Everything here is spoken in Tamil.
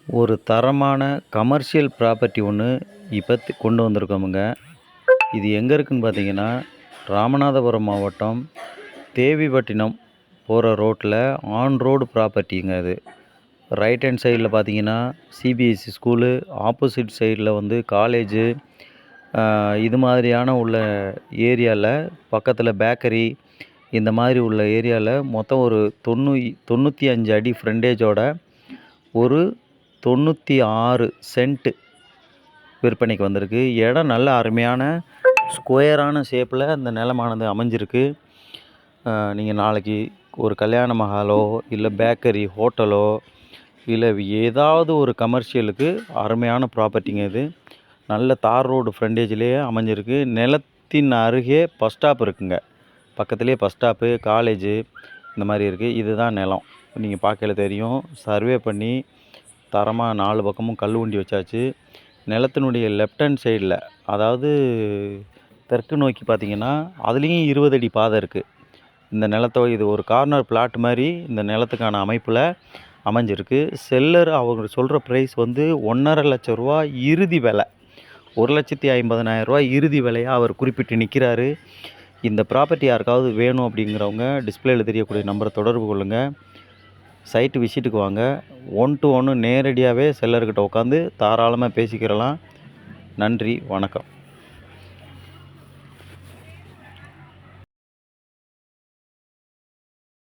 ஒரு தரமான கமர்ஷியல் ப்ராப்பர்ட்டி ஒன்று இப்போ கொண்டு வந்திருக்கோமுங்க. இது எங்கே இருக்குதுன்னு பார்த்தீங்கன்னா, ராமநாதபுரம் மாவட்டம் தேவிப்பட்டினம் போகிற ரோட்டில் ஆன் ரோடு ப்ராப்பர்ட்டிங்க அது. ரைட் ஹேண்ட் சைடில் பார்த்தீங்கன்னா சிபிஎஸ்சி ஸ்கூலு, ஆப்போசிட் சைடில் வந்து காலேஜு, இது மாதிரியான உள்ள ஏரியாவில் பக்கத்தில் பேக்கரி, இந்த மாதிரி உள்ள ஏரியாவில் மொத்தம் ஒரு 95 அடி ஃப்ரண்டேஜோட ஒரு 96 சென்ட்டு விற்பனைக்கு வந்திருக்கு. இடம் நல்ல அருமையான ஸ்கொயரான ஷேப்பில் அந்த நிலமானது அமைஞ்சிருக்கு. நீங்கள் நாளைக்கு ஒரு கல்யாண மஹாலோ, இல்லை பேக்கரி, ஹோட்டலோ, இல்லை ஏதாவது ஒரு கமர்ஷியலுக்கு அருமையான ப்ராப்பர்ட்டிங்க இது. நல்ல தார் ரோடு ஃப்ரண்டேஜ்லேயே அமைஞ்சிருக்கு. நிலத்தின் அருகே பஸ் ஸ்டாப் இருக்குங்க. பக்கத்துலேயே பஸ் ஸ்டாப்பு, காலேஜு இந்த மாதிரி இருக்குது. இதுதான் நிலம். நீங்கள் பார்க்கல தெரியும். சர்வே பண்ணி தரமாக 4 பக்கமும் கல் ஊண்டி வச்சாச்சு. நிலத்தினுடைய லெஃப்ட் ஹேண்ட் சைடில், அதாவது தெற்கு நோக்கி பார்த்தீங்கன்னா அதுலேயும் 20 அடி பாதை இருக்குது. இந்த நிலத்தோ இது ஒரு கார்னர் பிளாட் மாதிரி இந்த நிலத்துக்கான அமைப்பில் அமைஞ்சிருக்கு. செல்லர் அவங்க சொல்கிற ப்ரைஸ் வந்து 1,50,000 லட்சம் ரூபா இறுதி விலை. 1,50,000 ரூபா இறுதி விலையாக அவர் குறிப்பிட்டு நிற்கிறாரு. இந்த ப்ராப்பர்ட்டி யாருக்காவது வேணும் அப்படிங்கிறவங்க டிஸ்பிளேயில் தெரியக்கூடிய நம்பரை தொடர்பு கொள்ளுங்கள். சைட்டு விசிட்டுக்கு வாங்க. 1 to 1 நேரடியாகவே செல்லர்கிட்ட உட்காந்து தாராளமாக பேசிக்கிறலாம். நன்றி, வணக்கம்.